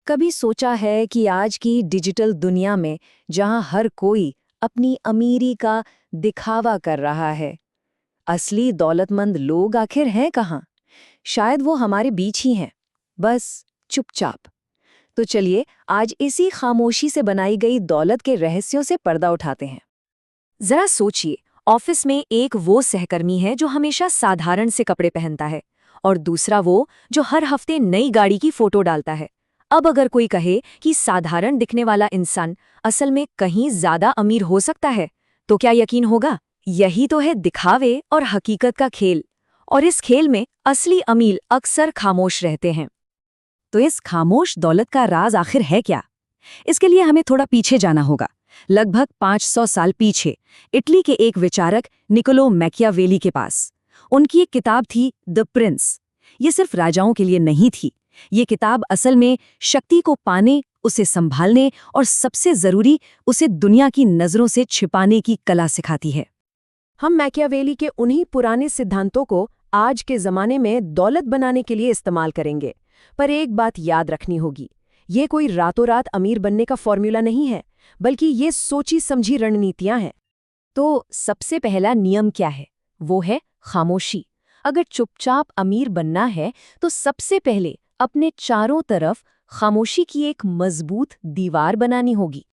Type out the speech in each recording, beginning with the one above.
कभी सोचा है कि आज की डिजिटल दुनिया में जहां हर कोई अपनी अमीरी का दिखावा कर रहा है, असली दौलतमंद लोग आखिर हैं कहाँ? शायद वो हमारे बीच ही हैं, बस चुपचाप। तो चलिए आज इसी खामोशी से बनाई गई दौलत के रहस्यों से पर्दा उठाते हैं। जरा सोचिए, ऑफिस में एक वो सहकर्मी है जो हमेशा साधारण से कपड़े पहनता है और दूसरा वो जो हर हफ्ते नई गाड़ी की फोटो डालता है। अब अगर कोई कहे कि साधारण दिखने वाला इंसान असल में कहीं ज्यादा अमीर हो सकता है, तो क्या यकीन होगा? यही तो है दिखावे और हकीकत का खेल। और इस खेल में असली अमीर अक्सर खामोश रहते हैं। तो इस खामोश दौलत का राज आखिर है क्या? इसके लिए हमें थोड़ा पीछे जाना होगा, लगभग 500 साल पीछे, इटली के एक विचारक निकोलो मैकियावेली के पास। उनकी एक किताब थी द प्रिंस। ये सिर्फ राजाओं के लिए नहीं थी। ये किताब असल में शक्ति को पाने, उसे संभालने और सबसे जरूरी उसे दुनिया की नजरों से छिपाने की कला सिखाती है। हम मैकियावेली के उन्हीं पुराने सिद्धांतों को आज के जमाने में दौलत बनाने के लिए इस्तेमाल करेंगे। पर एक बात याद रखनी होगी, ये कोई रातों रात अमीर बनने का फॉर्मूला नहीं है, बल्कि ये सोची समझी रणनीतियां हैं। तो सबसे पहला नियम क्या है? वो है खामोशी। अगर चुपचाप अमीर बनना है तो सबसे पहले अपने चारों तरफ खामोशी की एक मजबूत दीवार बनानी होगी।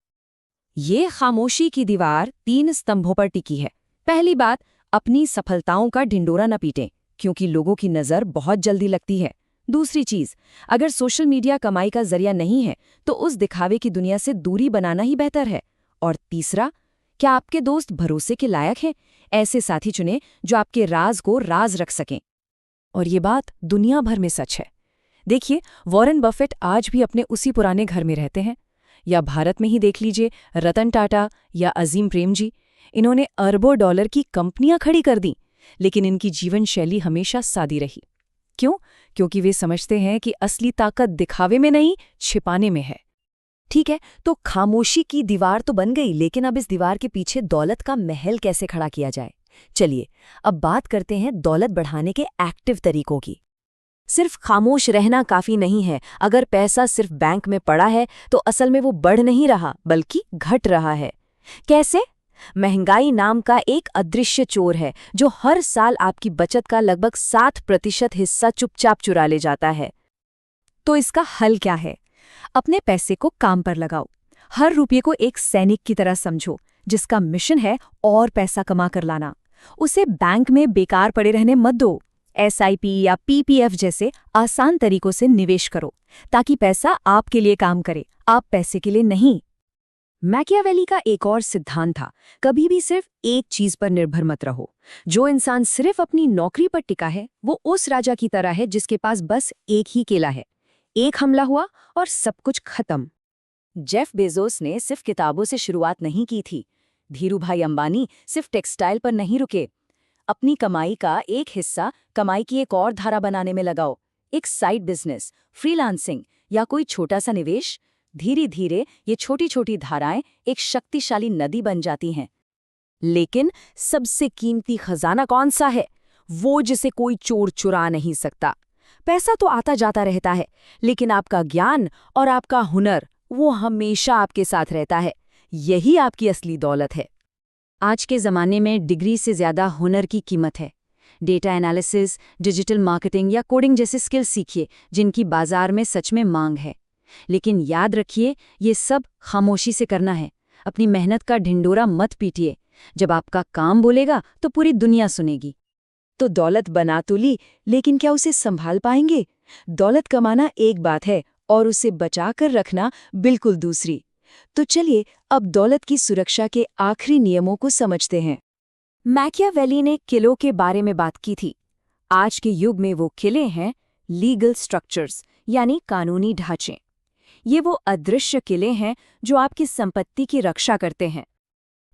ये खामोशी की दीवार 3 स्तंभों पर टिकी है। पहली बात, अपनी सफलताओं का ढिंडोरा न पीटें, क्योंकि लोगों की नज़र बहुत जल्दी लगती है। दूसरी चीज, अगर सोशल मीडिया कमाई का जरिया नहीं है तो उस दिखावे की दुनिया से दूरी बनाना ही बेहतर है। और तीसरा, क्या आपके दोस्त भरोसे के लायक हैं? ऐसे साथी चुनें जो आपके राज को राज रख सकें। और ये बात दुनिया भर में सच है। देखिए, वॉरेन बफेट आज भी अपने उसी पुराने घर में रहते हैं। या भारत में ही देख लीजिए, रतन टाटा या अजीम प्रेमजी। इन्होंने अरबों डॉलर की कंपनियां खड़ी कर दी, लेकिन इनकी जीवन शैली हमेशा सादी रही। क्यों? क्योंकि वे समझते हैं कि असली ताकत दिखावे में नहीं, छिपाने में है। ठीक है, तो खामोशी की दीवार तो बन गई, लेकिन अब इस दीवार के पीछे दौलत का महल कैसे खड़ा किया जाए? चलिए अब बात करते हैं दौलत बढ़ाने के एक्टिव तरीकों की। सिर्फ खामोश रहना काफी नहीं है। अगर पैसा सिर्फ बैंक में पड़ा है तो असल में वो बढ़ नहीं रहा, बल्कि घट रहा है। कैसे? महंगाई नाम का एक अदृश्य चोर है जो हर साल आपकी बचत का लगभग 7% हिस्सा चुपचाप चुरा ले जाता है। तो इसका हल क्या है? अपने पैसे को काम पर लगाओ। हर रुपये को एक सैनिक की तरह समझो, जिसका मिशन है और पैसा कमा कर लाना। उसे बैंक में बेकार पड़े रहने मत दो। SIP या PPF जैसे आसान तरीकों से निवेश करो, ताकि पैसा आपके लिए काम करे, आप पैसे के लिए नहीं। मैकियावेली का एक और सिद्धांत था, कभी भी सिर्फ एक चीज पर निर्भर मत रहो। जो इंसान सिर्फ अपनी नौकरी पर टिका है वो उस राजा की तरह है जिसके पास बस एक ही केला है। एक हमला हुआ और सब कुछ खत्म। जेफ बेजोस ने सिर्फ किताबों से शुरुआत नहीं की थी। धीरूभाई अंबानी सिर्फ टेक्सटाइल पर नहीं रुके। अपनी कमाई का एक हिस्सा कमाई की एक और धारा बनाने में लगाओ। एक साइड बिजनेस, फ्रीलांसिंग या कोई छोटा सा निवेश। धीरे धीरे ये छोटी छोटी धाराएं एक शक्तिशाली नदी बन जाती हैं। लेकिन सबसे कीमती खजाना कौन सा है? वो जिसे कोई चोर चुरा नहीं सकता। पैसा तो आता जाता रहता है, लेकिन आपका ज्ञान और आपका हुनर वो हमेशा आपके साथ रहता है। यही आपकी असली दौलत है। आज के ज़माने में डिग्री से ज़्यादा हुनर की कीमत है। डेटा एनालिसिस, डिजिटल मार्केटिंग या कोडिंग जैसे स्किल्स सीखिए, जिनकी बाजार में सच में मांग है। लेकिन याद रखिए, ये सब खामोशी से करना है। अपनी मेहनत का ढिंडोरा मत पीटिए। जब आपका काम बोलेगा तो पूरी दुनिया सुनेगी। तो दौलत बना तो ली, लेकिन क्या उसे संभाल पाएंगे? दौलत कमाना एक बात है और उसे बचाकर रखना बिल्कुल दूसरी। तो चलिए अब दौलत की सुरक्षा के आखिरी नियमों को समझते हैं। मैकियावेली ने किलों के बारे में बात की थी। आज के युग में वो किले हैं लीगल स्ट्रक्चर्स, यानी कानूनी ढांचे। ये वो अदृश्य किले हैं जो आपकी संपत्ति की रक्षा करते हैं।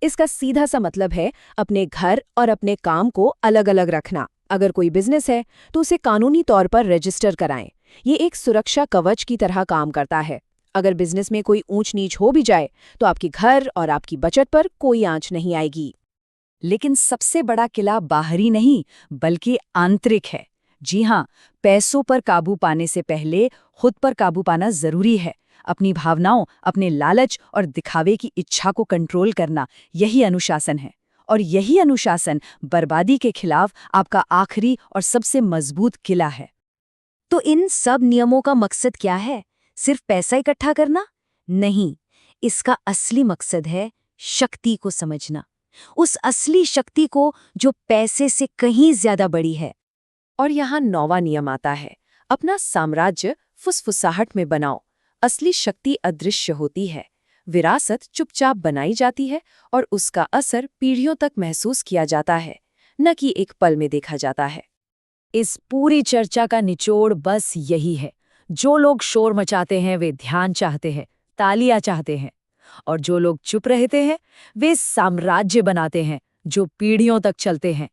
इसका सीधा सा मतलब है अपने घर और अपने काम को अलग अलग रखना। अगर कोई बिजनेस है तो उसे कानूनी तौर पर रजिस्टर कराएं। ये एक सुरक्षा कवच की तरह काम करता है। अगर बिजनेस में कोई ऊंच नीच हो भी जाए तो आपके घर और आपकी बचत पर कोई आंच नहीं आएगी। लेकिन सबसे बड़ा किला बाहरी नहीं, बल्कि आंतरिक है। जी हाँ, पैसों पर काबू पाने से पहले खुद पर काबू पाना जरूरी है। अपनी भावनाओं, अपने लालच और दिखावे की इच्छा को कंट्रोल करना, यही अनुशासन है। और यही अनुशासन बर्बादी के खिलाफ आपका आखिरी और सबसे मजबूत किला है। तो इन सब नियमों का मकसद क्या है? सिर्फ पैसा इकट्ठा करना? नहीं, इसका असली मकसद है शक्ति को समझना, उस असली शक्ति को जो पैसे से कहीं ज्यादा बड़ी है। और यहाँ 9वां नियम आता है, अपना साम्राज्य फुसफुसाहट में बनाओ। असली शक्ति अदृश्य होती है, विरासत चुपचाप बनाई जाती है और उसका असर पीढ़ियों तक महसूस किया जाता है, न कि एक पल में देखा जाता है। इस पूरी चर्चा का निचोड़ बस यही है, जो लोग शोर मचाते हैं वे ध्यान चाहते हैं, तालियां चाहते हैं, और जो लोग चुप रहते हैं वे साम्राज्य बनाते हैं जो पीढ़ियों तक चलते हैं।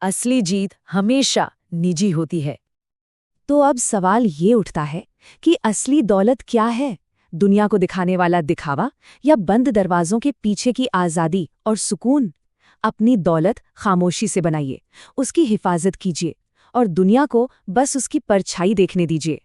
असली जीत हमेशा निजी होती है। तो अब सवाल ये उठता है कि असली दौलत क्या है? दुनिया को दिखाने वाला दिखावा या बंद दरवाजों के पीछे की आज़ादी और सुकून? अपनी दौलत खामोशी से बनाइए, उसकी हिफाजत कीजिए और दुनिया को बस उसकी परछाई देखने दीजिए।